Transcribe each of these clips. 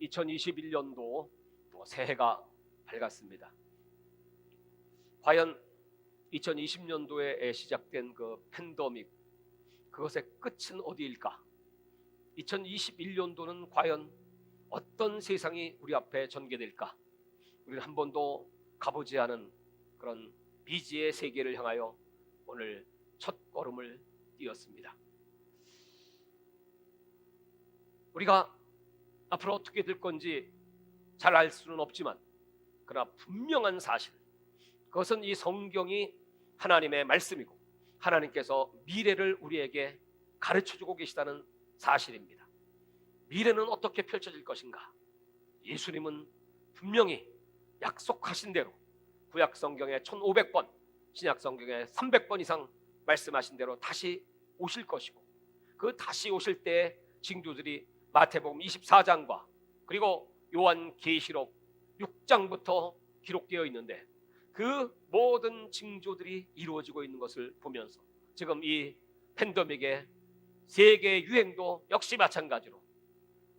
2021년도 또 새해가 밝았습니다. 과연 2020년도에 시작된 그 팬데믹, 그것의 끝은 어디일까? 2021년도는 과연 어떤 세상이 우리 앞에 전개될까? 우리는 한 번도 가보지 않은 그런 미지의 세계를 향하여 오늘 첫 걸음을 띄었습니다. 우리가 앞으로 어떻게 될 건지 잘 알 수는 없지만, 그러나 분명한 사실, 그것은 이 성경이 하나님의 말씀이고 하나님께서 미래를 우리에게 가르쳐주고 계시다는 사실입니다. 미래는 어떻게 펼쳐질 것인가? 예수님은 분명히 약속하신 대로 구약 성경에 1500번, 신약 성경에 300번 이상 말씀하신 대로 다시 오실 것이고, 그 다시 오실 때의 징조들이 마태복음 24장과 그리고 요한계시록 6장부터 기록되어 있는데, 그 모든 징조들이 이루어지고 있는 것을 보면서 지금 이 팬데믹의 세계 유행도 역시 마찬가지로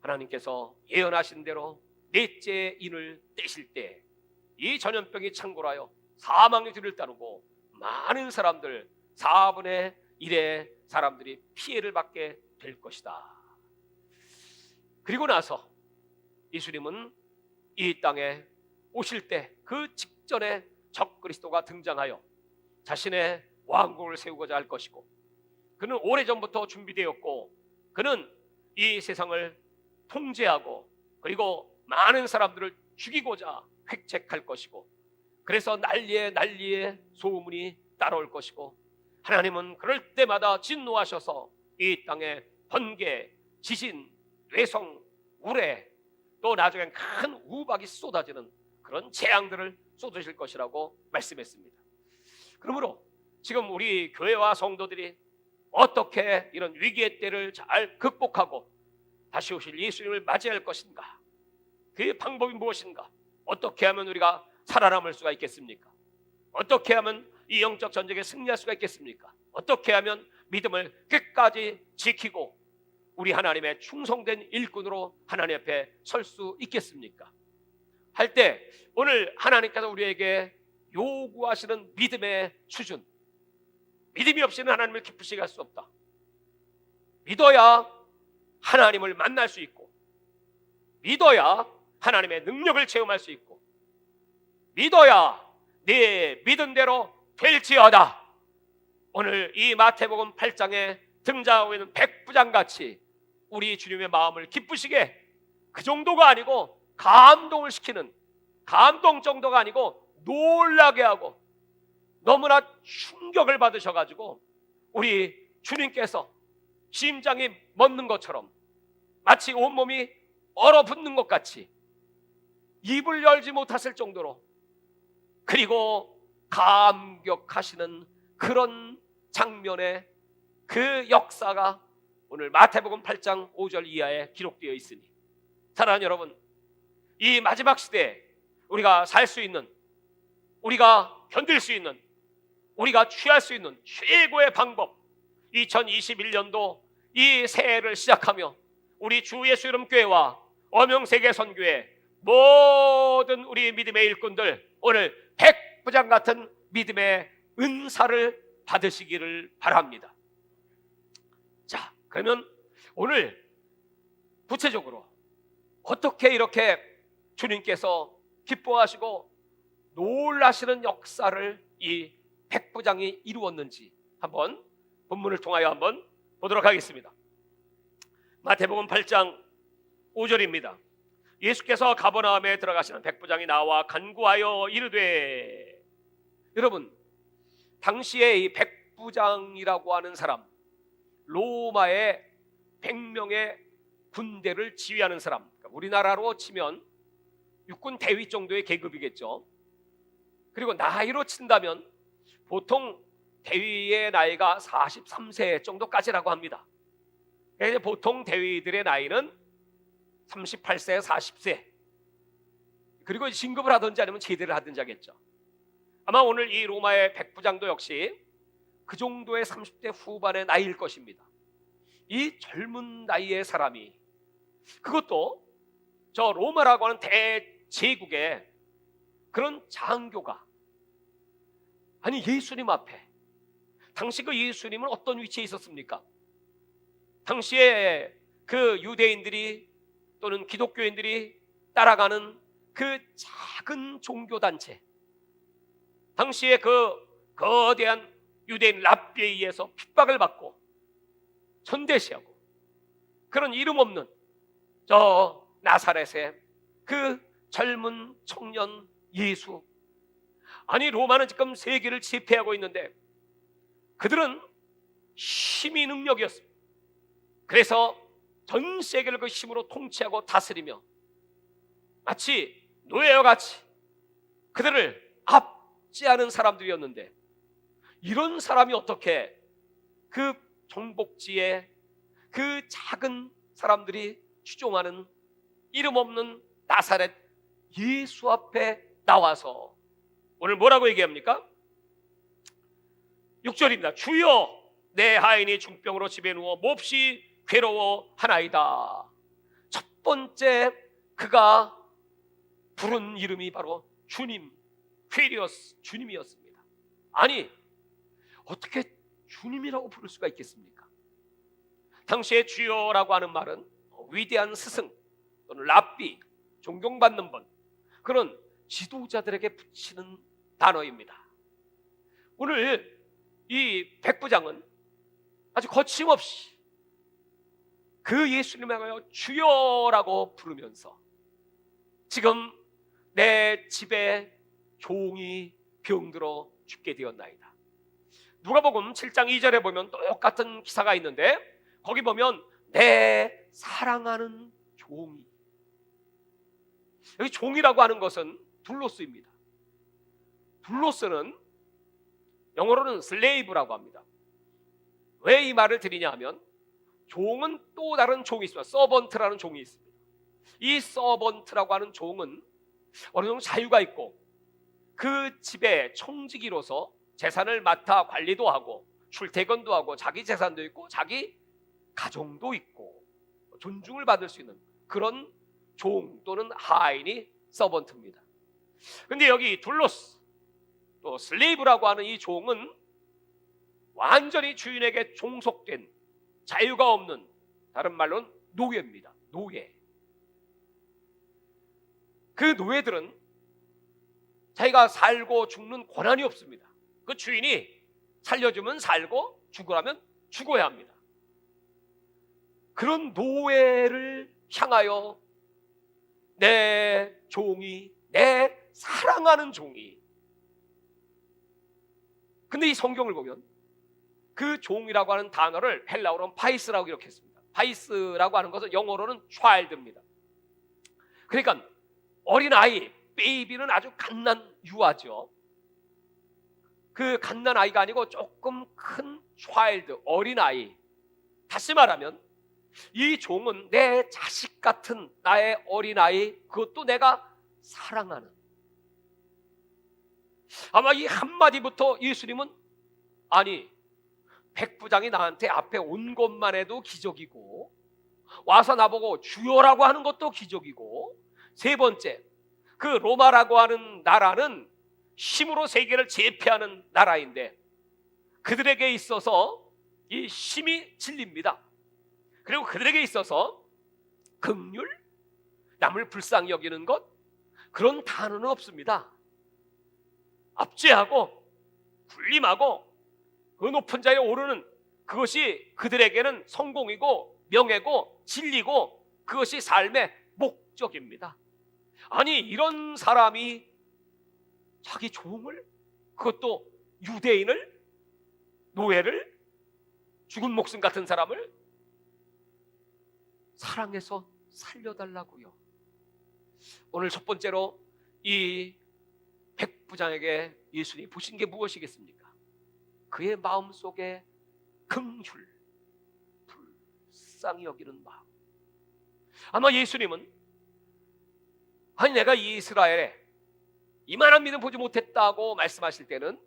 하나님께서 예언하신 대로 넷째 인을 떼실 때 이 전염병이 창궐하여 사망의 뒤를 따르고 많은 사람들, 4분의 1의 사람들이 피해를 받게 될 것이다. 그리고 나서 예수님은 이 땅에 오실 때 그 직전에 적그리스도가 등장하여 자신의 왕국을 세우고자 할 것이고, 그는 오래전부터 준비되었고, 그는 이 세상을 통제하고 그리고 많은 사람들을 죽이고자 획책할 것이고, 그래서 난리에 소문이 따라올 것이고, 하나님은 그럴 때마다 진노하셔서 이 땅에 번개, 지진, 뇌성, 우레, 또 나중엔 큰 우박이 쏟아지는 그런 재앙들을 쏟으실 것이라고 말씀했습니다. 그러므로 지금 우리 교회와 성도들이 어떻게 이런 위기의 때를 잘 극복하고 다시 오실 예수님을 맞이할 것인가? 그 방법이 무엇인가? 어떻게 하면 우리가 살아남을 수가 있겠습니까? 어떻게 하면 이 영적 전쟁에 승리할 수가 있겠습니까? 어떻게 하면 믿음을 끝까지 지키고 우리 하나님의 충성된 일꾼으로 하나님 앞에 설 수 있겠습니까? 할 때 오늘 하나님께서 우리에게 요구하시는 믿음의 수준, 믿음이 없이는 하나님을 기쁘시게 할 수 없다. 믿어야 하나님을 만날 수 있고, 믿어야 하나님의 능력을 체험할 수 있고, 믿어야 네 믿은 대로 될지어다. 오늘 이 마태복음 8장에 등장하고 있는 백부장같이 우리 주님의 마음을 기쁘시게, 그 정도가 아니고 감동을 시키는, 감동 정도가 아니고 놀라게 하고 너무나 충격을 받으셔가지고 우리 주님께서 심장이 멎는 것처럼, 마치 온몸이 얼어붙는 것 같이 입을 열지 못하실 정도로, 그리고 감격하시는 그런 장면의 그 역사가 오늘 마태복음 8장 5절 이하에 기록되어 있으니, 사랑하는 여러분, 이 마지막 시대에 우리가 살 수 있는, 우리가 견딜 수 있는, 우리가 취할 수 있는 최고의 방법, 2021년도 이 새해를 시작하며 우리 주 예수 이름 교회와 엄영세계 선교회 모든 우리 믿음의 일꾼들, 오늘 백부장 같은 믿음의 은사를 받으시기를 바랍니다. 자, 그러면 오늘 구체적으로 어떻게 이렇게 주님께서 기뻐하시고 놀라시는 역사를 이 백부장이 이루었는지 한번 본문을 통하여 한번 보도록 하겠습니다. 마태복음 8장 5절입니다. 예수께서 가버나움에 들어가시는 백부장이 나와 간구하여 이르되, 여러분, 당시에 이 백부장이라고 하는 사람, 로마의 100명의 군대를 지휘하는 사람, 우리나라로 치면 육군 대위 정도의 계급이겠죠. 그리고 나이로 친다면 보통 대위의 나이가 43세 정도까지라고 합니다. 보통 대위들의 나이는 38세, 40세, 그리고 진급을 하든지 아니면 제대를 하든지 하겠죠. 아마 오늘 이 로마의 백부장도 역시 그 정도의 30대 후반의 나이일 것입니다. 이 젊은 나이의 사람이, 그것도 저 로마라고 하는 대제국의 그런 장교가 아니 예수님 앞에, 당시 그 예수님은 어떤 위치에 있었습니까? 당시에 그 유대인들이 또는 기독교인들이 따라가는 그 작은 종교단체, 당시에 그 거대한 유대인 랍비에 의해서 핍박을 받고 전대시하고 그런 이름 없는 저 나사렛의 그 젊은 청년 예수, 아니 로마는 지금 세계를 지배하고 있는데 그들은 힘이 능력이었습니다. 그래서 전 세계를 그 힘으로 통치하고 다스리며 마치 노예와 같이 그들을 압제하는 사람들이었는데, 이런 사람이 어떻게 그 정복지에 그 작은 사람들이 추종하는 이름 없는 나사렛 예수 앞에 나와서 오늘 뭐라고 얘기합니까? 6절입니다. 주여, 내 하인이 중병으로 집에 누워 몹시 괴로워하나이다. 첫 번째 그가 부른 이름이 바로 주님, 퀘리어스, 주님이었습니다. 아니 어떻게 주님이라고 부를 수가 있겠습니까? 당시에 주여라고 하는 말은 위대한 스승 또는 랍비, 존경받는 분, 그런 지도자들에게 붙이는 단어입니다. 오늘 이 백부장은 아주 거침없이 그 예수님을 향하여 주여라고 부르면서 지금 내 집에 종이 병들어 죽게 되었나이다. 누가복음 7장 2절에 보면 똑같은 기사가 있는데 거기 보면 내 사랑하는 종이, 여기 종이라고 하는 것은 둘로스입니다. 둘로스는 영어로는 슬레이브라고 합니다. 왜 이 말을 드리냐 하면 종은 또 다른 종이 있습니다. 서번트라는 종이 있습니다. 이 서번트라고 하는 종은 어느 정도 자유가 있고 그 집의 청지기로서 재산을 맡아 관리도 하고 출퇴근도 하고 자기 재산도 있고 자기 가정도 있고 존중을 받을 수 있는 그런 종 또는 하인이 서번트입니다. 근데 여기 둘로스 또 슬레이브라고 하는 이 종은 완전히 주인에게 종속된 자유가 없는, 다른 말로는 노예입니다. 노예. 그 노예들은 자기가 살고 죽는 권한이 없습니다. 그 주인이 살려주면 살고 죽으라면 죽어야 합니다. 그런 노예를 향하여 내 종이, 내 사랑하는 종이, 근데 이 성경을 보면 그 종이라고 하는 단어를 헬라어로는 파이스라고 기록했습니다. 파이스라고 하는 것은 영어로는 child입니다. 그러니까 어린아이, 베이비는 아주 갓난 유아죠. 그 갓난 아이가 아니고 조금 큰 child, 어린아이. 다시 말하면 이 종은 내 자식 같은 나의 어린아이, 그것도 내가 사랑하는. 아마 이 한마디부터 예수님은 아니 백부장이 나한테 앞에 온 것만 해도 기적이고 와서 나보고 주여라고 하는 것도 기적이고, 세 번째 그 로마라고 하는 나라는 힘으로 세계를 제패하는 나라인데 그들에게 있어서 이 힘이 진리입니다. 그리고 그들에게 있어서 긍휼, 남을 불쌍히 여기는 것, 그런 단어는 없습니다. 압제하고 군림하고 그 높은 자리에 오르는 그것이 그들에게는 성공이고 명예고 진리고 그것이 삶의 목적입니다. 아니 이런 사람이 자기 종을, 그것도 유대인을, 노예를, 죽은 목숨 같은 사람을 사랑해서 살려달라고요. 오늘 첫 번째로 이 백부장에게 예수님이 보신 게 무엇이겠습니까? 그의 마음속에 긍휼, 불쌍히 여기는 마음. 아마 예수님은 아니 내가 이스라엘에 이만한 믿음 보지 못했다고 말씀하실 때는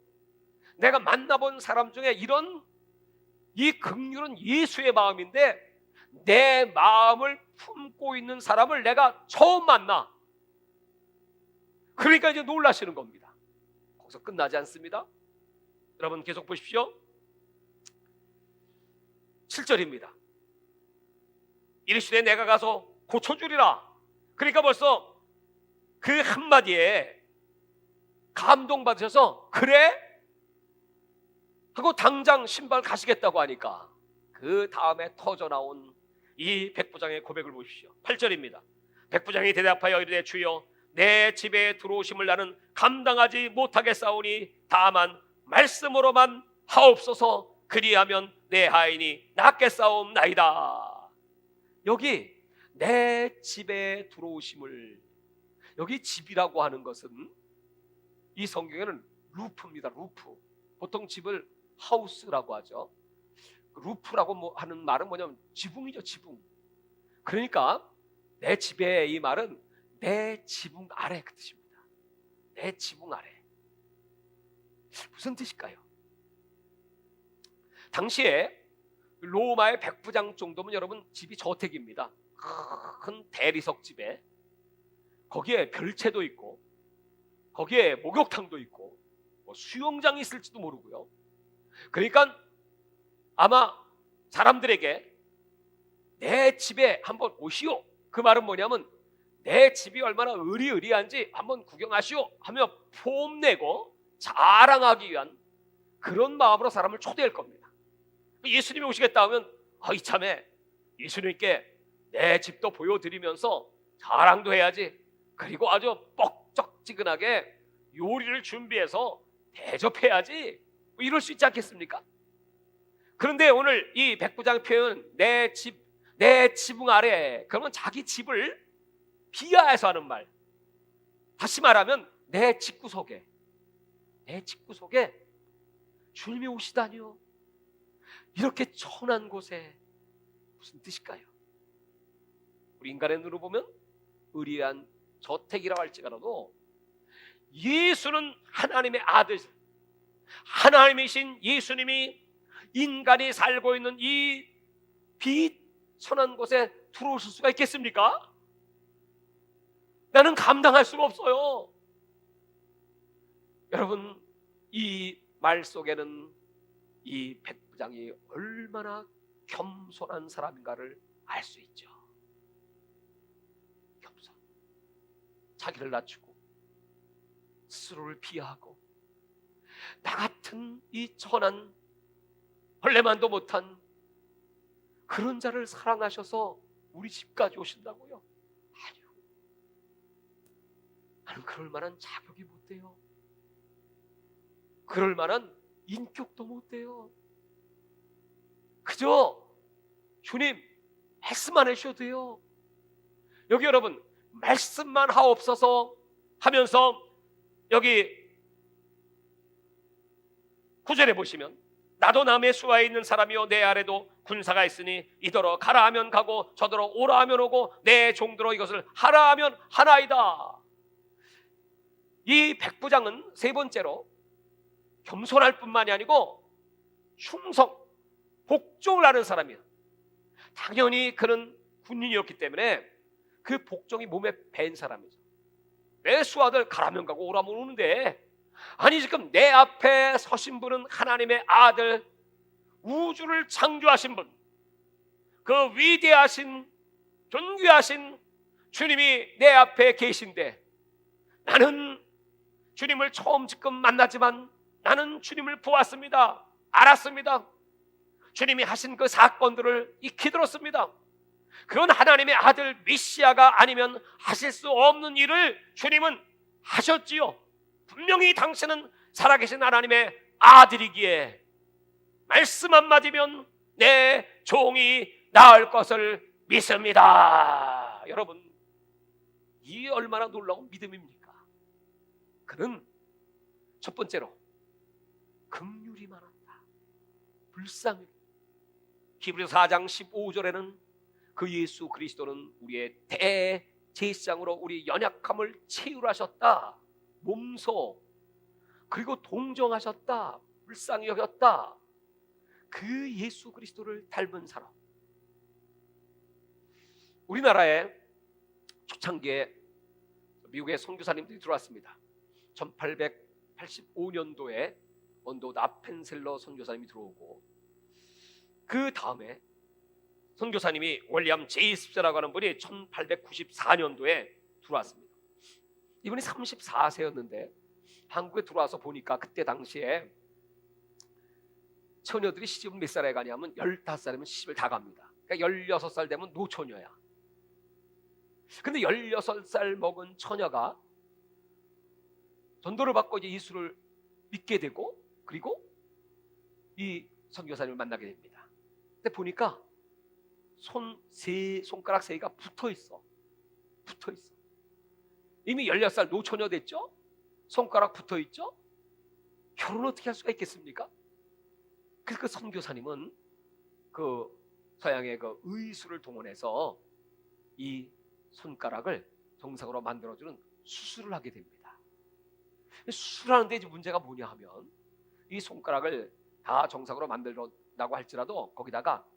내가 만나본 사람 중에 이런 이 긍휼은 예수의 마음인데 내 마음을 품고 있는 사람을 내가 처음 만나. 그러니까 이제 놀라시는 겁니다. 거기서 끝나지 않습니다. 여러분 계속 보십시오. 7절입니다. 이르시되 내가 가서 고쳐주리라. 그러니까 벌써 그 한마디에 감동받으셔서 그래? 하고 당장 신발 가시겠다고 하니까 그 다음에 터져나온 이 백부장의 고백을 보십시오. 8절입니다. 백부장이 대답하여 이르되 주여 내 집에 들어오심을 나는 감당하지 못하겠사오니 다만 말씀으로만 하옵소서. 그리하면 내 하인이 낫겠사옵나이다. 여기 내 집에 들어오심을, 여기 집이라고 하는 것은 이 성경에는 루프입니다. 루프. 보통 집을 하우스라고 하죠. 루프라고 하는 말은 뭐냐면 지붕이죠. 지붕. 그러니까 내 집에, 이 말은 내 지붕 아래 그 뜻입니다. 내 지붕 아래. 무슨 뜻일까요? 당시에 로마의 백부장 정도면 여러분 집이 저택입니다. 큰 대리석 집에 거기에 별채도 있고 거기에 목욕탕도 있고 뭐 수영장이 있을지도 모르고요. 그러니까 아마 사람들에게 내 집에 한번 오시오, 그 말은 뭐냐면 내 집이 얼마나 으리으리한지 한번 구경하시오 하며 폼내고 자랑하기 위한 그런 마음으로 사람을 초대할 겁니다. 예수님이 오시겠다 하면 이참에 예수님께 내 집도 보여드리면서 자랑도 해야지, 그리고 아주 뻑적지근하게 요리를 준비해서 대접해야지, 뭐 이럴 수 있지 않겠습니까? 그런데 오늘 이 백부장 표현 내 집, 내 지붕 아래, 그러면 자기 집을 비하해서 하는 말. 다시 말하면 내 집구석에, 내 집구석에 주님이 오시다니요. 이렇게 천한 곳에 무슨 뜻일까요? 우리 인간의 눈으로 보면 의리한 저택이라고 할지라도 예수는 하나님의 아들, 하나님이신 예수님이 인간이 살고 있는 이 비천한 곳에 들어오실 수가 있겠습니까? 나는 감당할 수가 없어요. 여러분, 이 말 속에는 이 백부장이 얼마나 겸손한 사람인가를 알 수 있죠. 겸손. 자기를 낮추고 스스로를 비하하고 나 같은 이 천한 벌레만도 못한 그런 자를 사랑하셔서 우리 집까지 오신다고요? 아니요. 나는 그럴 만한 자격이 못 돼요. 그럴 만한 인격도 못 돼요. 그저 주님 말씀만 해주셔도 돼요. 여기 여러분 말씀만 하옵소서 하면서 여기 9절에 보시면 나도 남의 수하에 있는 사람이요 내 아래도 군사가 있으니 이더러 가라 하면 가고 저더러 오라 하면 오고 내 종들어 이것을 하라 하면 하나이다. 이 백부장은 세 번째로 겸손할 뿐만이 아니고 충성, 복종을 하는 사람이에요. 당연히 그는 군인이었기 때문에 그 복종이 몸에 밴 사람이죠. 내 수하들 가라면 가고 오라면 오는데, 아니 지금 내 앞에 서신 분은 하나님의 아들, 우주를 창조하신 분, 그 위대하신 존귀하신 주님이 내 앞에 계신데, 나는 주님을 처음 지금 만나지만 나는 주님을 보았습니다. 알았습니다. 주님이 하신 그 사건들을 익히 들었습니다. 그건 하나님의 아들 메시아가 아니면 하실 수 없는 일을 주님은 하셨지요. 분명히 당신은 살아계신 하나님의 아들이기에 말씀 한마디면 내 종이 나을 것을 믿습니다. 여러분, 이 얼마나 놀라운 믿음입니까? 그는 첫 번째로 긍휼이 많았다. 불쌍히. 히브리서 4장 15절에는 그 예수 그리스도는 우리의 대제사장으로 우리 연약함을 치유하셨다. 몸소. 그리고 동정하셨다. 불쌍히 여겼다. 그 예수 그리스도를 닮은 사람, 우리나라에 초창기에 미국의 선교사님들이 들어왔습니다. 1885년도에 원도 나펜셀러 선교사님이 들어오고, 그 다음에 선교사님이 윌리엄 제이스라고 하는 분이 1894년도에 들어왔습니다. 이분이 34세였는데 한국에 들어와서 보니까 그때 당시에 처녀들이 시집은 몇 살에 가냐면 15살이면 시집을 다 갑니다. 그러니까 16살 되면 노처녀야. 근데 16살 먹은 처녀가 전도를 받고 이제 예수를 믿게 되고, 그리고 이 선교사님을 만나게 됩니다. 근데 보니까 손가락 세 개가 붙어 있어. 이미 16살 노처녀 됐죠? 손가락 붙어 있죠? 결혼 어떻게 할 수가 있겠습니까? 그래서 그 선교사님은 그 서양의 그 의술을 동원해서 이 손가락을 정상으로 만들어주는 수술을 하게 됩니다. 수술하는데 이제 문제가 뭐냐 하면, 이 손가락을 다 정상으로 만들었다고 할지라도 거기다가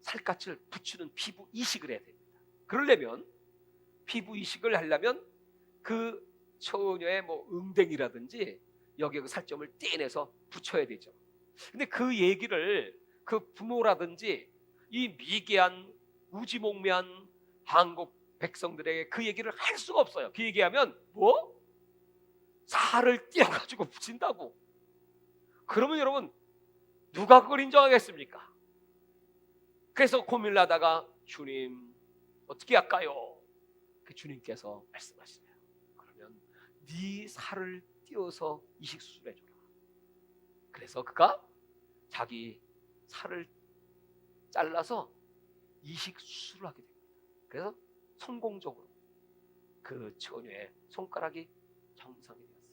살갗을 붙이는 피부 이식을 해야 됩니다. 그러려면, 피부 이식을 하려면 그 처녀의 뭐 응댕이라든지 여기에 그 살점을 떼내서 붙여야 되죠. 근데 그 얘기를 그 부모라든지 이 미개한 무지몽매한 한국 백성들에게 그 얘기를 할 수가 없어요. 그 얘기하면 뭐? 살을 띄어가지고 붙인다고. 그러면 여러분, 누가 그걸 인정하겠습니까? 그래서 고민을 하다가, 주님 어떻게 할까요? 그 주님께서 말씀하시네요. 그러면 네 살을 띄어서 이식 수술해줘라. 그래서 그가 자기 살을 잘라서 이식 수술을 하게 됩니다. 그래서 성공적으로 그 처녀의 손가락이 정상이 되었습니다.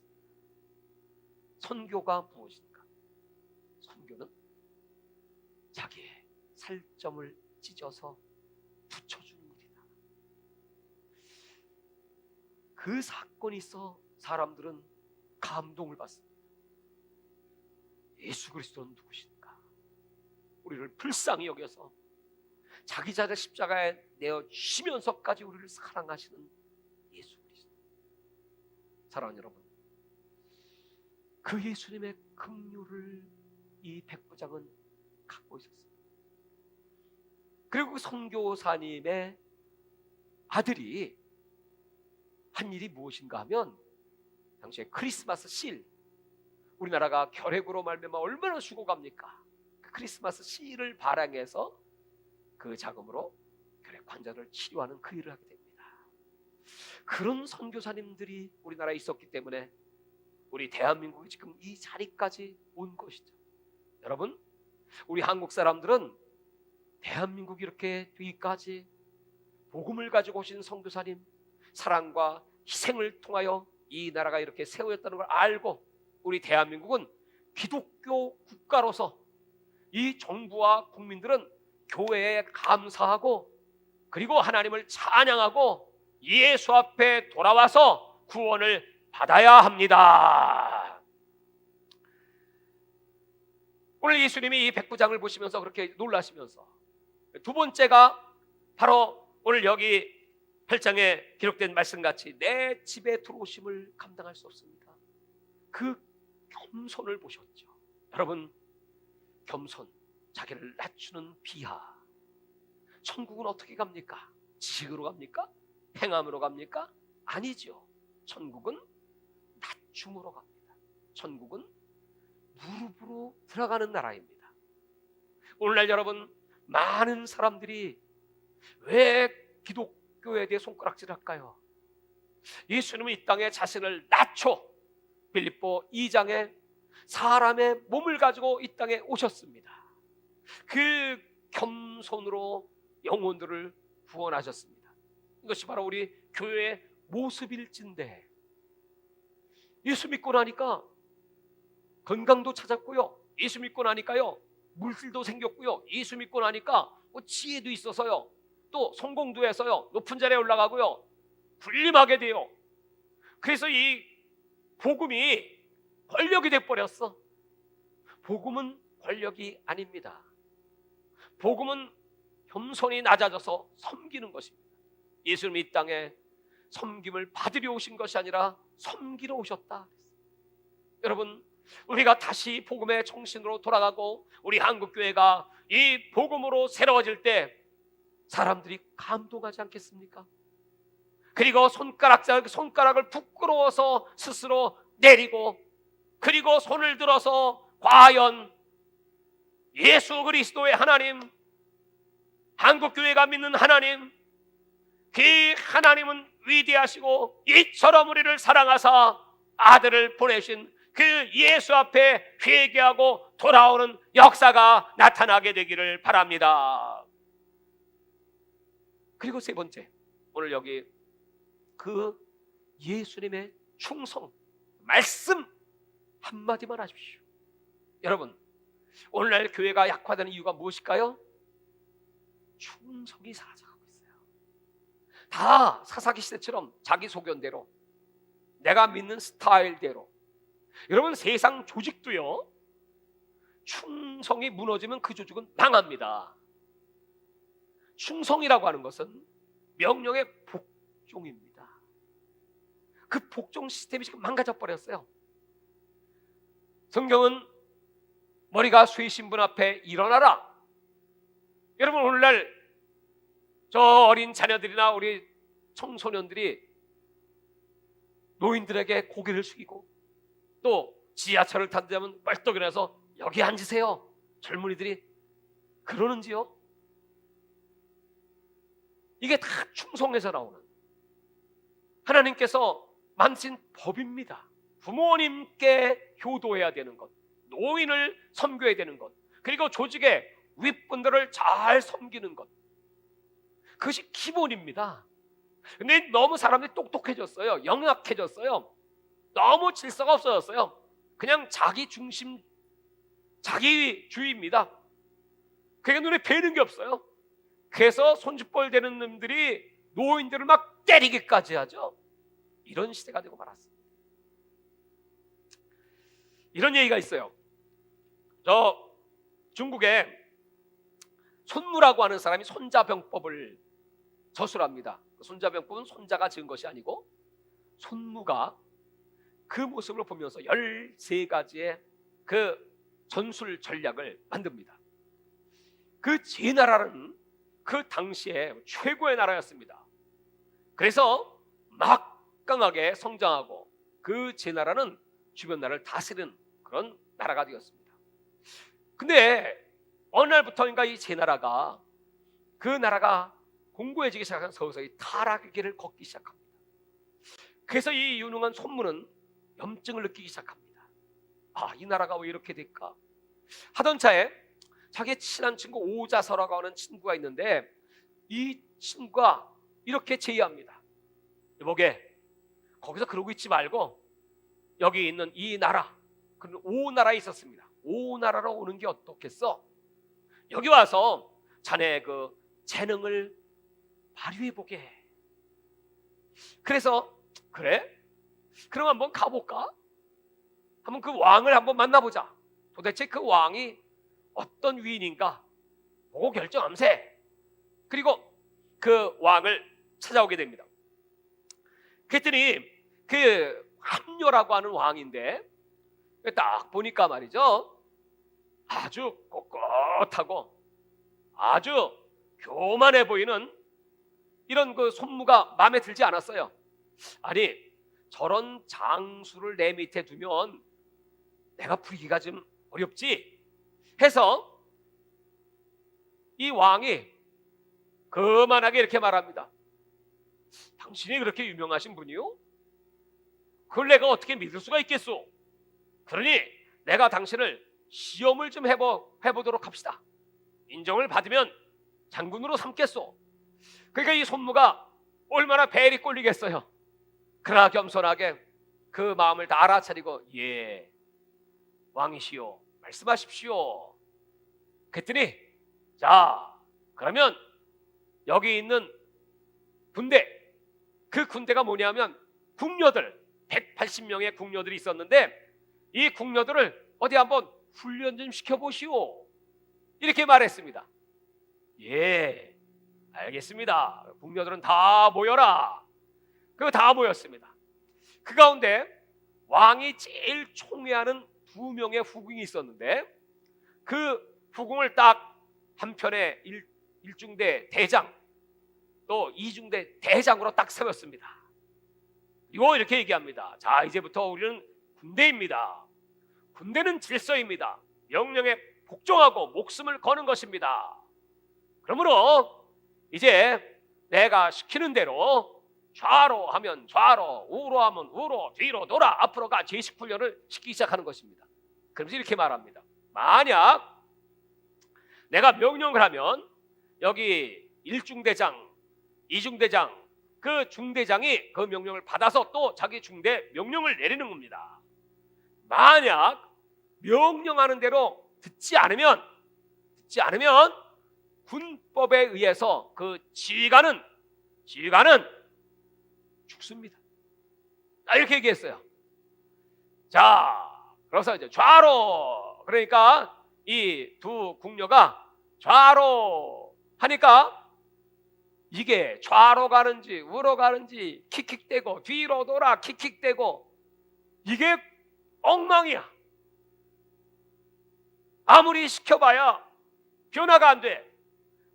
선교가 무엇인가? 선교는 자기의 살점을 찢어서 붙여주는 일이다. 그 사건이 있어 사람들은 감동을 받습니다. 예수 그리스도는 누구신가? 우리를 불쌍히 여겨서 자기 자신을 십자가에 내어 주시면서까지 우리를 사랑하시는 예수 그리스도. 사랑하는 여러분, 그 예수님의 긍휼을 이 백부장은 갖고 있었습니다. 그리고 그 선교사님의 아들이 한 일이 무엇인가 하면, 당시에 크리스마스 실, 우리나라가 결핵으로 말미암아 얼마나 죽어갑니까? 그 크리스마스 실을 발행해서 그 자금으로 결핵 환자를 치료하는 그 일을 하게 됩니다. 그런 선교사님들이 우리나라에 있었기 때문에 우리 대한민국이 지금 이 자리까지 온 것이죠. 여러분, 우리 한국 사람들은 대한민국이 이렇게 되기까지 복음을 가지고 오신 선교사님, 사랑과 희생을 통하여 이 나라가 이렇게 세워졌다는 걸 알고, 우리 대한민국은 기독교 국가로서 이 정부와 국민들은 교회에 감사하고, 그리고 하나님을 찬양하고 예수 앞에 돌아와서 구원을 받아야 합니다. 오늘 예수님이 이 백부장을 보시면서 그렇게 놀라시면서, 두 번째가 바로 오늘 여기 8장에 기록된 말씀같이 내 집에 들어오심을 감당할 수 없습니다. 그 겸손을 보셨죠. 여러분, 겸손, 자기를 낮추는 비하. 천국은 어떻게 갑니까? 지식으로 갑니까? 행함으로 갑니까? 아니죠. 천국은 낮춤으로 갑니다. 천국은 무릎으로 들어가는 나라입니다. 오늘날 여러분, 많은 사람들이 왜 기독교에 대해 손가락질을 할까요? 예수님은 이 땅에 자신을 낮춰 빌립보 2장에 사람의 몸을 가지고 이 땅에 오셨습니다. 그 겸손으로 영혼들을 구원하셨습니다. 이것이 바로 우리 교회의 모습일진데, 예수 믿고 나니까 건강도 찾았고요, 예수 믿고 나니까요 물질도 생겼고요, 예수 믿고 나니까 지혜도 있어서요, 또 성공도 해서요 높은 자리에 올라가고요, 군림하게 돼요. 그래서 이 복음이 권력이 돼버렸어. 복음은 권력이 아닙니다. 복음은 겸손히 낮아져서 섬기는 것입니다. 예수님 이 땅에 섬김을 받으려 오신 것이 아니라 섬기러 오셨다. 여러분, 우리가 다시 복음의 정신으로 돌아가고 우리 한국교회가 이 복음으로 새로워질 때 사람들이 감동하지 않겠습니까? 그리고 손가락을 부끄러워서 스스로 내리고, 그리고 손을 들어서 과연 예수 그리스도의 하나님, 한국교회가 믿는 하나님, 그 하나님은 위대하시고 이처럼 우리를 사랑하사 아들을 보내신 그 예수 앞에 회개하고 돌아오는 역사가 나타나게 되기를 바랍니다. 그리고 세 번째, 오늘 여기 그 예수님의 충성, 말씀 한마디만 하십시오. 여러분, 오늘날 교회가 약화되는 이유가 무엇일까요? 충성이 사라져가고 있어요. 다 사사기 시대처럼 자기 소견대로, 내가 믿는 스타일대로. 여러분, 세상 조직도요, 충성이 무너지면 그 조직은 망합니다. 충성이라고 하는 것은 명령의 복종입니다. 그 복종 시스템이 지금 망가져 버렸어요. 성경은 머리가 쇠신 분 앞에 일어나라. 여러분, 오늘날 저 어린 자녀들이나 우리 청소년들이 노인들에게 고개를 숙이고, 또 지하철을 탄다면 벌떡 일어나서 여기 앉으세요, 젊은이들이 그러는지요? 이게 다 충성에서 나오는, 하나님께서 만드신 법입니다. 부모님께 효도해야 되는 것, 노인을 섬겨야 되는 것, 그리고 조직의 윗분들을 잘 섬기는 것, 그것이 기본입니다. 근데 너무 사람들이 똑똑해졌어요. 영악해졌어요. 너무 질서가 없어졌어요. 그냥 자기 중심, 자기주의입니다. 그게 눈에 뵈는 게 없어요. 그래서 손짓볼 되는 놈들이 노인들을 막 때리기까지 하죠. 이런 시대가 되고 말았습니다. 이런 얘기가 있어요. 저 중국에 손무라고 하는 사람이 손자병법을 저술합니다. 손자병법은 손자가 지은 것이 아니고 손무가 그 모습을 보면서 13가지의 그 전술 전략을 만듭니다. 그 제나라는 그 당시에 최고의 나라였습니다. 그래서 막강하게 성장하고 그 제나라는 주변 나라를 다스리는 그런 나라가 되었습니다. 근데 어느 날부터인가 이 제나라가, 그 나라가 공고해지기 시작한 서서히 타락의 길을 걷기 시작합니다. 그래서 이 유능한 손무는 염증을 느끼기 시작합니다. 아, 이 나라가 왜 이렇게 될까 하던 차에 자기의 친한 친구 오자서라고 하는 친구가 있는데, 이 친구가 이렇게 제의합니다. 여보게, 거기서 그러고 있지 말고 여기 있는 이 나라, 그는 5나라에 있었습니다. 5나라로 오는 게 어떻겠어? 여기 와서 자네 그 재능을 발휘해보게. 그래서 그래? 그럼 한번 가볼까? 한번 그 왕을 한번 만나보자. 도대체 그 왕이 어떤 위인인가 보고 결정함세. 그리고 그 왕을 찾아오게 됩니다. 그랬더니 그 함녀라고 하는 왕인데, 딱 보니까 말이죠, 아주 꼿꼿하고 아주 교만해 보이는 이런 그 손무가 마음에 들지 않았어요. 아니, 저런 장수를 내 밑에 두면 내가 부리기가 좀 어렵지 해서 이 왕이 거만하게 이렇게 말합니다. 당신이 그렇게 유명하신 분이요? 그걸 내가 어떻게 믿을 수가 있겠소? 그러니 내가 당신을 시험을 좀 해보도록 합시다. 인정을 받으면 장군으로 삼겠소. 그러니까 이 손무가 얼마나 배리 꼴리겠어요. 그러나 겸손하게 그 마음을 다 알아차리고, 예, 왕이시오, 말씀하십시오. 그랬더니, 자, 그러면 여기 있는 군대, 그 군대가 뭐냐면 궁녀들, 180명의 궁녀들이 있었는데, 이 궁녀들을 어디 한번 훈련 좀 시켜보시오. 이렇게 말했습니다. 예, 알겠습니다. 궁녀들은 다 모여라. 그 다 모였습니다. 그 가운데 왕이 제일 총애하는 두 명의 후궁이 있었는데 그 후궁을 딱 한편에 일중대 대장 또 이중대 대장으로 딱 세웠습니다. 그리고 이렇게 얘기합니다. 자, 이제부터 우리는 군대입니다. 군대는 질서입니다. 명령에 복종하고 목숨을 거는 것입니다. 그러므로 이제 내가 시키는 대로 좌로 하면 좌로, 우로 하면 우로, 뒤로 돌아, 앞으로 가, 제식 훈련을 시키기 시작하는 것입니다. 그러면서 이렇게 말합니다. 만약 내가 명령을 하면 여기 일중대장, 이중대장, 그 중대장이 그 명령을 받아서 또 자기 중대 명령을 내리는 겁니다. 만약 명령하는 대로 듣지 않으면 군법에 의해서 그 지휘관은 죽습니다. 이렇게 얘기했어요. 자, 그래서 이제 좌로, 그러니까 이 두 궁녀가 좌로 하니까 이게 좌로 가는지 우로 가는지 킥킥대고 뒤로 돌아 킥킥대고 이게 엉망이야. 아무리 시켜봐야 변화가 안 돼.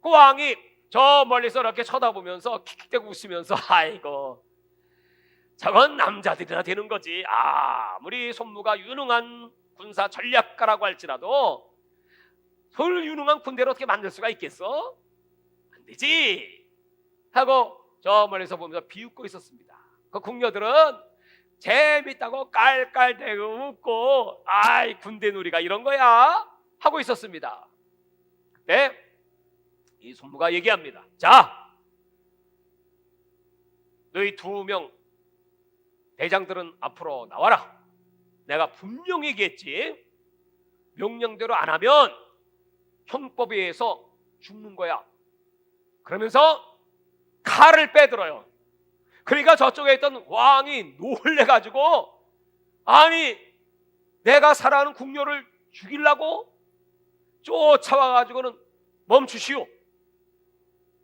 그 왕이 저 멀리서 이렇게 쳐다보면서 킥킥대고 웃으면서 아이고 저건 남자들이나 되는 거지. 아무리 손무가 유능한 군사 전략가라고 할지라도 그 유능한 군대를 어떻게 만들 수가 있겠어? 안 되지 하고 저 멀리서 보면서 비웃고 있었습니다. 그 궁녀들은 재밌다고 깔깔대고 웃고 아이 군대 놀이가 이런 거야 하고 있었습니다. 그때 이 손무가 얘기합니다. 자, 너희 두 명 대장들은 앞으로 나와라. 내가 분명히 얘기했지. 명령대로 안 하면 형법에 의해서 죽는 거야. 그러면서 칼을 빼들어요. 그러니까 저쪽에 있던 왕이 놀래가지고 아니 내가 사랑하는 궁녀를 죽이려고 쫓아와가지고는 멈추시오.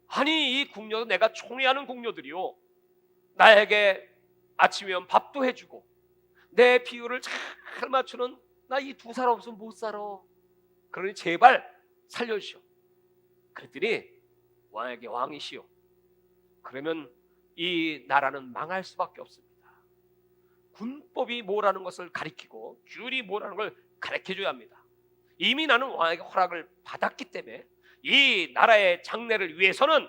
아니 이 궁녀도 내가 총애하는 궁녀들이요. 나에게 아침이면 밥도 해주고 내 비율을 잘 맞추는 나 이 두 사람 없으면 못 살아. 그러니 제발 살려주시오. 그랬더니 왕에게 왕이시오. 그러면 이 나라는 망할 수밖에 없습니다. 군법이 뭐라는 것을 가리키고 규율이 뭐라는 걸 가르쳐줘야 합니다. 이미 나는 왕에게 허락을 받았기 때문에 이 나라의 장래를 위해서는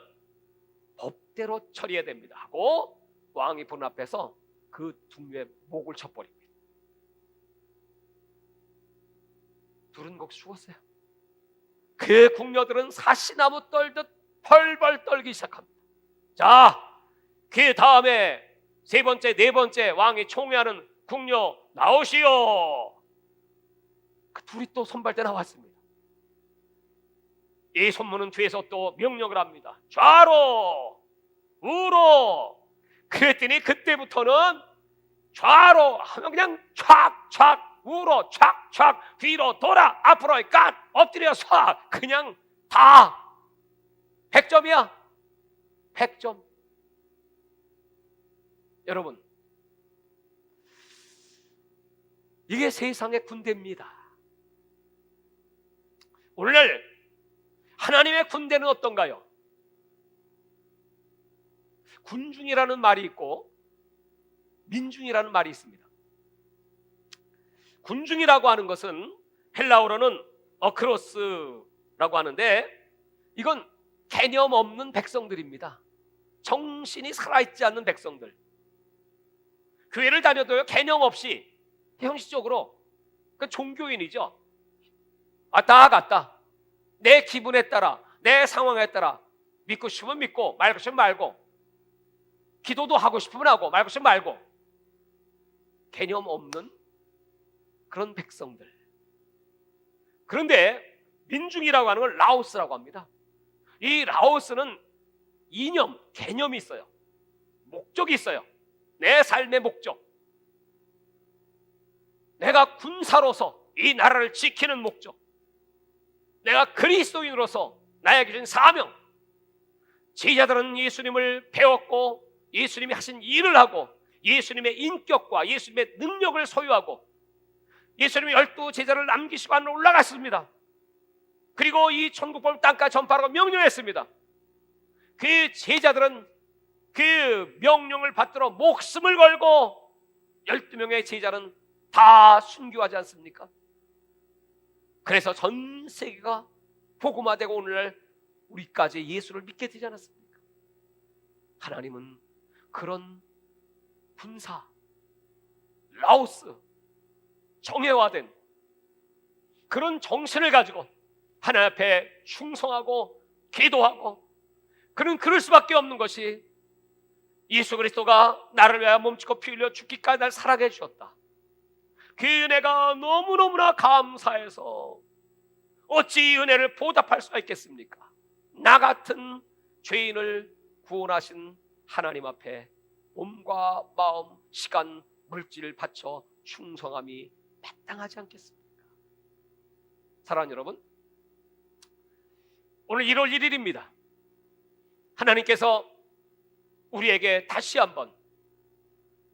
법대로 처리해야 됩니다 하고 왕이 본 앞에서 그 궁녀의 목을 쳐버립니다. 둘은 거기서 죽었어요. 그 궁녀들은 사시나무 떨듯 펄펄 떨기 시작합니다. 자, 그 다음에 세 번째, 네 번째 왕이 총애하는 궁녀 나오시오. 그 둘이 또 선발대 나왔습니다. 이 손무는 뒤에서 또 명령을 합니다. 좌로, 우로. 그랬더니 그때부터는 좌로 하면 그냥 촥촥, 우로 촥촥, 뒤로 돌아, 앞으로 갓, 엎드려서 그냥 다 100점이야. 100점. 여러분, 이게 세상의 군대입니다. 오늘날 하나님의 군대는 어떤가요? 군중이라는 말이 있고 민중이라는 말이 있습니다. 군중이라고 하는 것은 헬라어로는 어크로스라고 하는데 이건 개념 없는 백성들입니다. 정신이 살아있지 않는 백성들. 교회를 다녀도요 개념 없이 형식적으로 그 종교인이죠. 왔다 갔다 내 기분에 따라 내 상황에 따라 믿고 싶으면 믿고 말고 싶으면 말고 기도도 하고 싶으면 하고 말고 싶으면 말고 개념 없는 그런 백성들. 그런데 민중이라고 하는 걸 라오스라고 합니다. 이 라오스는 이념, 개념이 있어요. 목적이 있어요. 내 삶의 목적. 내가 군사로서 이 나라를 지키는 목적. 내가 그리스도인으로서 나에게 준 사명. 제자들은 예수님을 배웠고 예수님이 하신 일을 하고 예수님의 인격과 예수님의 능력을 소유하고 예수님이 12 제자를 남기시고 하늘로 올라갔습니다. 그리고 이 천국복음을 땅까지 전파하라고 명령했습니다. 그 제자들은 그 명령을 받들어 목숨을 걸고 12명의 제자는 다 순교하지 않습니까? 그래서 전 세계가 복음화되고 오늘날 우리까지 예수를 믿게 되지 않았습니까? 하나님은 그런 군사, 라오스, 정예화된 그런 정신을 가지고 하나님 앞에 충성하고 기도하고 그럴 수밖에 없는 것이 예수 그리스도가 나를 위하여 몸짓고 피 흘려 죽기까지 날 살아게 해주셨다. 그 은혜가 너무너무나 감사해서 어찌 이 은혜를 보답할 수가 있겠습니까? 나 같은 죄인을 구원하신 하나님 앞에 몸과 마음, 시간, 물질을 바쳐 충성함이 마땅하지 않겠습니까? 사랑하는 여러분, 오늘 1월 1일입니다. 하나님께서 우리에게 다시 한번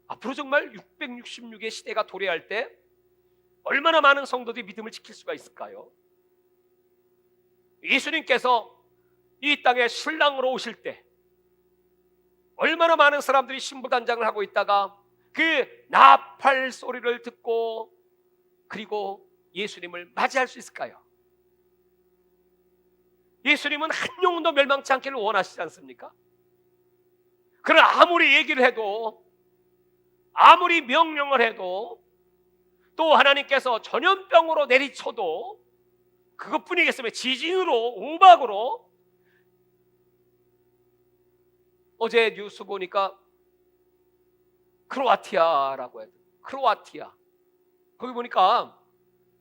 앞으로 정말 666의 시대가 도래할 때 얼마나 많은 성도들이 믿음을 지킬 수가 있을까요? 예수님께서 이 땅에 신랑으로 오실 때 얼마나 많은 사람들이 신부단장을 하고 있다가 그 나팔 소리를 듣고 그리고 예수님을 맞이할 수 있을까요? 예수님은 한 영혼도 멸망치 않기를 원하시지 않습니까? 그러나 아무리 얘기를 해도 아무리 명령을 해도 또 하나님께서 전염병으로 내리쳐도 그것뿐이겠으면 지진으로 우박으로 어제 뉴스 보니까 크로아티아라고 해요. 크로아티아. 거기 보니까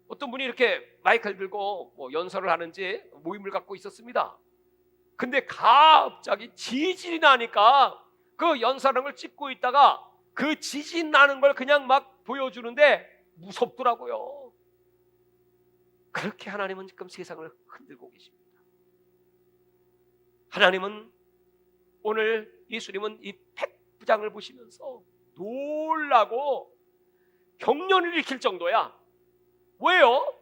어떤 분이 이렇게 마이크를 들고 뭐 연설을 하는지 모임을 갖고 있었습니다. 근데 갑자기 지진이 나니까 그 연설하는 걸 찍고 있다가 그 지진 나는 걸 그냥 막 보여주는데 무섭더라고요. 그렇게 하나님은 지금 세상을 흔들고 계십니다. 하나님은 오늘 예수님은 이 백부장을 보시면서 놀라고 경련을 일으킬 정도야. 왜요?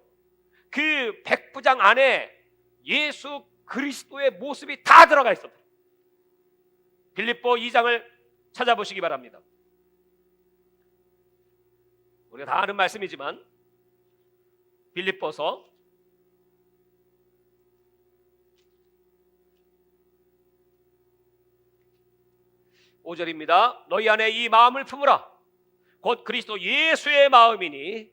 그 백부장 안에 예수 그리스도의 모습이 다 들어가 있었다. 빌립보 2장을 찾아보시기 바랍니다. 우리가 다 아는 말씀이지만 빌립보서 5절입니다. 너희 안에 이 마음을 품으라. 곧 그리스도 예수의 마음이니,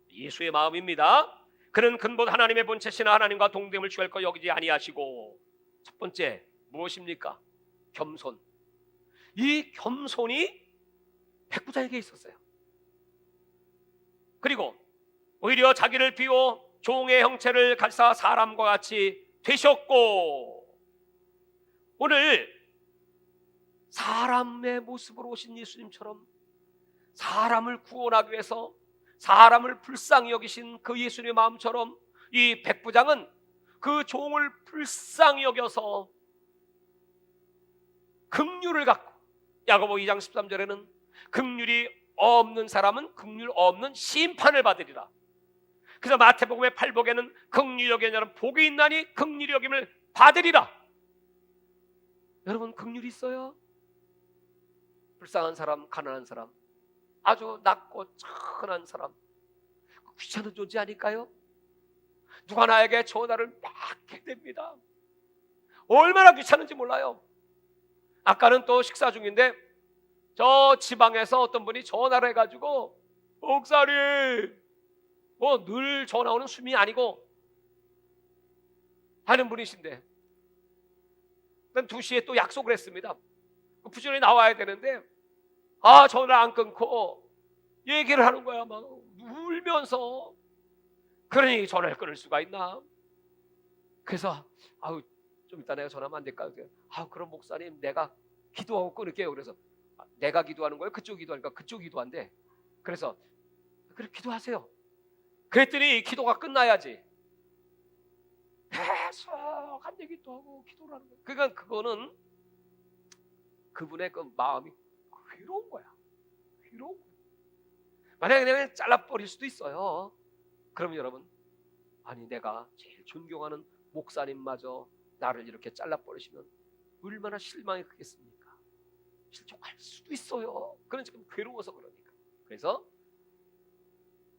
예수의 마음입니다. 그는 근본 하나님의 본체시나 하나님과 동됨을 취할 것 여기지 아니하시고. 첫 번째 무엇입니까? 겸손. 이 겸손이 백부장에게 있었어요. 그리고 오히려 자기를 비워 종의 형체를 가지사 사람과 같이 되셨고, 오늘 사람의 모습으로 오신 예수님처럼 사람을 구원하기 위해서 사람을 불쌍히 여기신 그 예수님의 마음처럼 이 백부장은 그 종을 불쌍히 여겨서 긍휼을 갖고, 야고보 2장 13절에는 긍휼이 없는 사람은 긍휼 없는 심판을 받으리라. 그래서 마태복음의 팔복에는 긍휼히 여기는 자는 복이 있나니 긍휼히 여김을 받으리라. 여러분, 긍휼이 있어요? 불쌍한 사람, 가난한 사람, 아주 낮고 천한 사람, 귀찮은 존재 아닐까요? 누가 나에게 전화를 막 하게 됩니다. 얼마나 귀찮은지 몰라요. 아까는 또 식사 중인데 저 지방에서 어떤 분이 전화를 해가지고, 목사님, 뭐 늘 전화 오는 수준이 아니고 하는 분이신데, 난 2시에 또 약속을 했습니다. 부지런히 나와야 되는데 전화 안 끊고 얘기를 하는 거야. 막 울면서. 그러니 전화를 끊을 수가 있나? 그래서 좀 이따 내가 전화하면 안 될까요? 그럼 목사님, 내가 기도하고 끊을게요. 그래서 내가 기도하는 거예요? 그쪽 기도하니까 그쪽 기도한대. 그래서 그래, 기도하세요. 그랬더니 기도가 끝나야지 계속 한 얘기도 하고 기도를 하는 거예요. 그러니까 그거는 그분의 그 마음이 괴로운 거야. 괴로운 거야. 만약에 내가 잘라버릴 수도 있어요. 그럼 여러분, 아니 내가 제일 존경하는 목사님마저 나를 이렇게 잘라버리시면 얼마나 실망이 크겠습니까? 실족할 수도 있어요. 그런 지금 괴로워서 그러니까. 그래서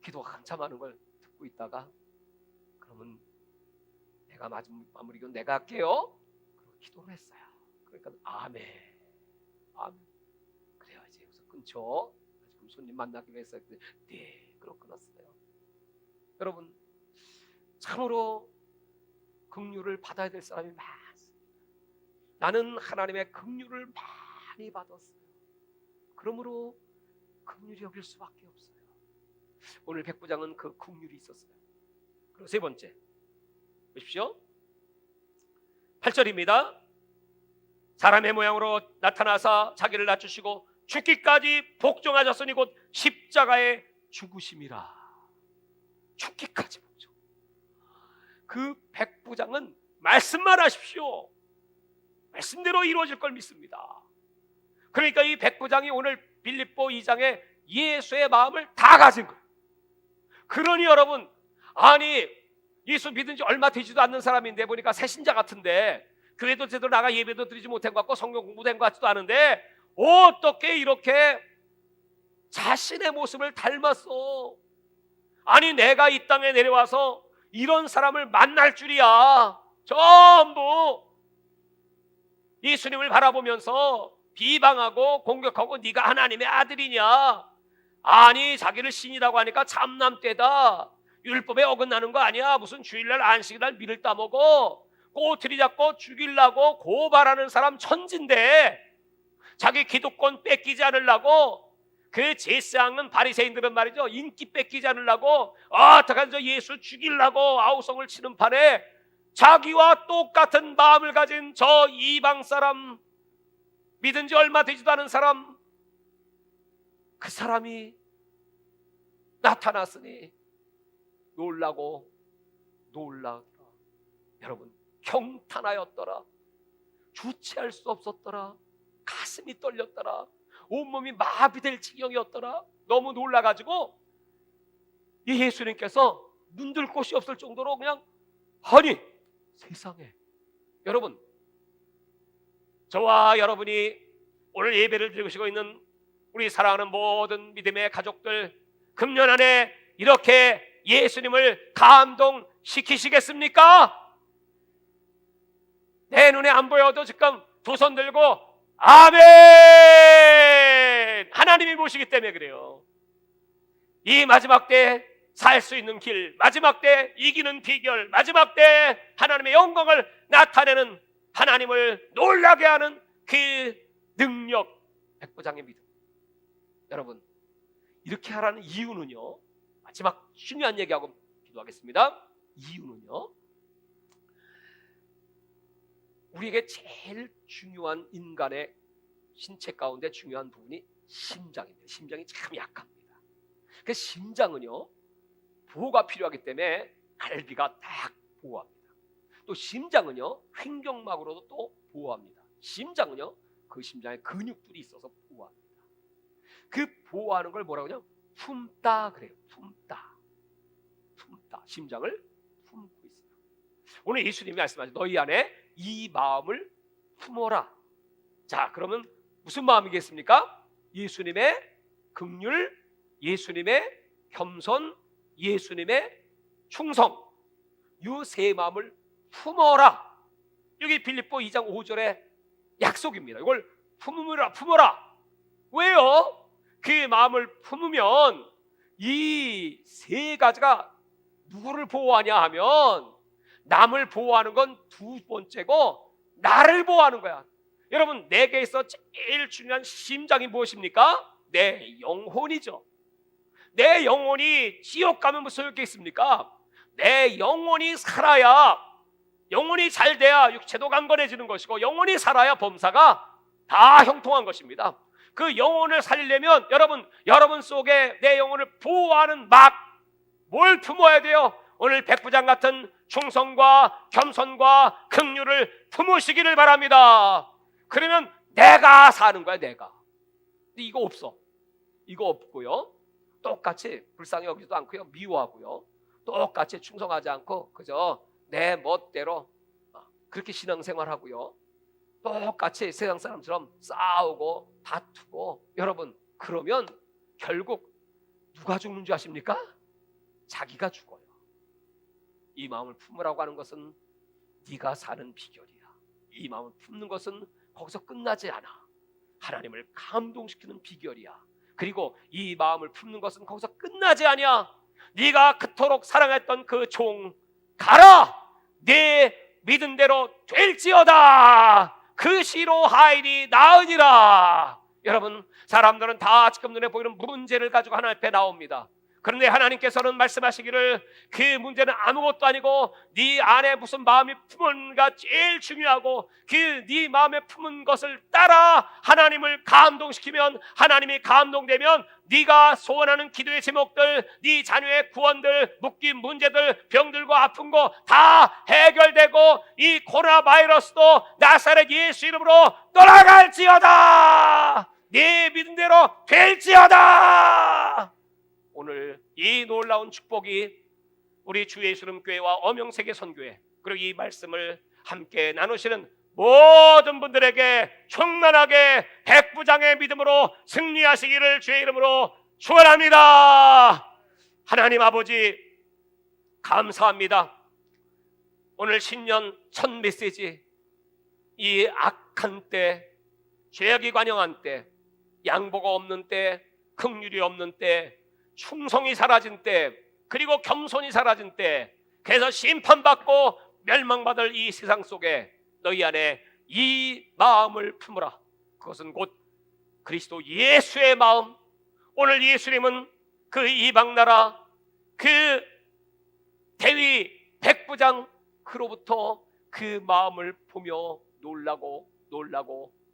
기도가 한참 하는 걸 듣고 있다가, 그러면 내가 마무리 기도 내가 할게요. 그리고 기도를 했어요. 그러니까 아멘, 아멘. 그래요, 이제 여기서 끊죠. 지금 손님 만나기로 했어요. 네, 그럼 끊었어요. 여러분, 참으로 긍휼을 받아야 될 사람이 많습니다. 나는 하나님의 긍휼을 많이 받았어요. 그러므로 긍휼히 여길 수밖에 없어요. 오늘 백부장은 그 긍휼이 있었어요. 그리고 세 번째 보십시오. 8절입니다. 사람의 모양으로 나타나사 자기를 낮추시고 죽기까지 복종하셨으니 곧 십자가에 죽으심이라. 죽기까지 복종. 그 백부장은 말씀만 하십시오. 말씀대로 이루어질 걸 믿습니다. 그러니까 이 백부장이 오늘 빌립보 2장에 예수의 마음을 다 가진 거예요. 그러니 여러분, 아니 예수 믿은 지 얼마 되지도 않는 사람인데 보니까 새신자 같은데, 그래도 제대로 나가 예배도 드리지 못한 것 같고 성경 공부된 것 같지도 않은데 어떻게 이렇게 자신의 모습을 닮았어? 아니 내가 이 땅에 내려와서 이런 사람을 만날 줄이야. 전부 예수님을 바라보면서 비방하고 공격하고 네가 하나님의 아들이냐? 아니 자기를 신이라고 하니까 참남떼다. 율법에 어긋나는 거 아니야? 무슨 주일날 안식일날 밀을 따먹어? 꼬투리 잡고 죽이려고 고발하는 사람 천진데 자기 기득권 뺏기지 않으려고, 그 제사장은 바리새인들은 말이죠, 인기 뺏기지 않으려고 어떡하든 저 예수 죽이려고 아우성을 치는 판에 자기와 똑같은 마음을 가진 저 이방 사람, 믿은 지 얼마 되지도 않은 사람, 그 사람이 나타났으니 놀라고 놀라더라. 여러분, 경탄하였더라. 주체할 수 없었더라. 가슴이 떨렸더라. 온몸이 마비될 지경이었더라. 너무 놀라가지고 이 예수님께서 눈들 곳이 없을 정도로 그냥, 아니 세상에, 여러분, 저와 여러분이 오늘 예배를 드리고 있는 우리 사랑하는 모든 믿음의 가족들, 금년 안에 이렇게 예수님을 감동시키시겠습니까? 내 눈에 안 보여도 지금 두 손 들고 아멘! 하나님이 보시기 때문에 그래요. 이 마지막 때 살 수 있는 길, 마지막 때 이기는 비결, 마지막 때 하나님의 영광을 나타내는, 하나님을 놀라게 하는 그 능력, 백부장의 믿음. 여러분, 이렇게 하라는 이유는요, 마지막 중요한 얘기하고 기도하겠습니다. 이유는요, 우리에게 제일 중요한 인간의 신체 가운데 중요한 부분이 심장입니다. 심장이 참 약합니다. 그 심장은요, 보호가 필요하기 때문에 갈비가 딱 보호합니다. 또 심장은요, 횡격막으로도 또 보호합니다. 심장은요, 그 심장에 근육들이 있어서 보호합니다. 그 보호하는 걸 뭐라고 하냐? 품다 그래요. 품다. 심장을 품고 있어요. 오늘 예수님이 말씀하신 너희 안에 이 마음을 품어라. 자, 그러면 무슨 마음이겠습니까? 예수님의 긍휼, 예수님의 겸손, 예수님의 충성, 이 세 마음을 품어라. 여기 빌립보 2장 5절의 약속입니다. 이걸 품어라. 왜요? 그 마음을 품으면 이 세 가지가 누구를 보호하냐 하면, 남을 보호하는 건 두 번째고 나를 보호하는 거야. 여러분, 내게 있어 제일 중요한 심장이 무엇입니까? 내 영혼이죠. 내 영혼이 지옥 가면 무슨 소용이 있습니까? 내 영혼이 살아야, 영혼이 잘 돼야 육체도 강건해지는 것이고, 영혼이 살아야 범사가 다 형통한 것입니다. 그 영혼을 살리려면 여러분 속에 내 영혼을 보호하는 뭘 품어야 돼요? 오늘 백부장 같은 충성과 겸손과 긍휼을 품으시기를 바랍니다. 그러면 내가 사는 거야, 내가. 근데 이거 없어. 이거 없고요. 똑같이 불쌍히 여기지도 않고요. 미워하고요. 똑같이 충성하지 않고 그저 내 멋대로 그렇게 신앙생활하고요. 똑같이 세상 사람처럼 싸우고 다투고, 여러분, 그러면 결국 누가 죽는 줄 아십니까? 자기가 죽어요. 이 마음을 품으라고 하는 것은 네가 사는 비결이야. 이 마음을 품는 것은 거기서 끝나지 않아. 하나님을 감동시키는 비결이야. 그리고 이 마음을 품는 것은 거기서 끝나지 않아. 네가 그토록 사랑했던 그 종 가라, 네 믿은 대로 될지어다. 그 시로 하일이 나으니라. 여러분, 사람들은 다 지금 눈에 보이는 문제를 가지고 하나님 앞에 나옵니다. 그런데 하나님께서는 말씀하시기를 그 문제는 아무것도 아니고 네 안에 무슨 마음이 품은가 제일 중요하고, 그 네 마음에 품은 것을 따라 하나님을 감동시키면, 하나님이 감동되면 네가 소원하는 기도의 제목들, 네 자녀의 구원들, 묶인 문제들, 병들고 아픈 거 다 해결되고 이 코로나 바이러스도 나사렛 예수 이름으로 떠나갈지어다. 네 믿은 대로 될지어다. 오늘 이 놀라운 축복이 우리 주 예수 이름 교회와 엄영세계 선교회, 그리고 이 말씀을 함께 나누시는 모든 분들에게 충만하게 백부장의 믿음으로 승리하시기를 주의 이름으로 축원합니다. 하나님 아버지, 감사합니다. 오늘 신년 첫 메시지, 이 악한 때, 죄악이 관영한 때, 양보가 없는 때, 긍휼이 없는 때, 충성이 사라진 때, 그리고 겸손이 사라진 때, 그래서 심판받고 멸망받을 이 세상 속에 너희 안에 이 마음을 품으라. 그것은 곧 그리스도 예수의 마음. 오늘 예수님은 그 이방나라 그 대위 백부장 그로부터 그 마음을 보며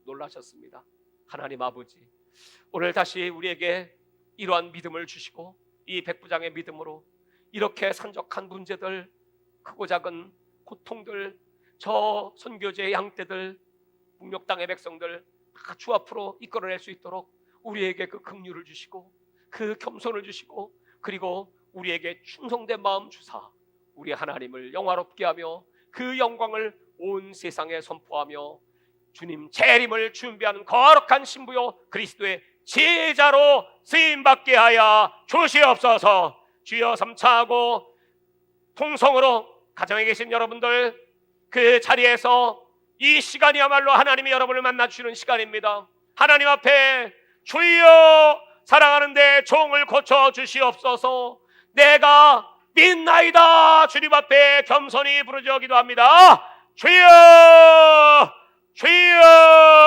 놀라셨습니다. 하나님 아버지, 오늘 다시 우리에게 이러한 믿음을 주시고 이 백부장의 믿음으로 이렇게 산적한 문제들, 크고 작은 고통들, 저 선교제의 양떼들, 북녘 땅의 백성들 다 주 앞으로 이끌어낼 수 있도록 우리에게 그 긍휼을 주시고 그 겸손을 주시고, 그리고 우리에게 충성된 마음 주사 우리 하나님을 영화롭게 하며 그 영광을 온 세상에 선포하며 주님 재림을 준비하는 거룩한 신부요 그리스도의 제자로 쓰임받게 하여 주시옵소서. 주여, 삼차하고 통성으로 가정에 계신 여러분들, 그 자리에서 이 시간이야말로 하나님이 여러분을 만나주시는 시간입니다. 하나님 앞에 주여 사랑하는데 종을 고쳐주시옵소서. 내가 믿나이다. 주님 앞에 겸손히 부르짖어 기도합니다. 주여, 주여.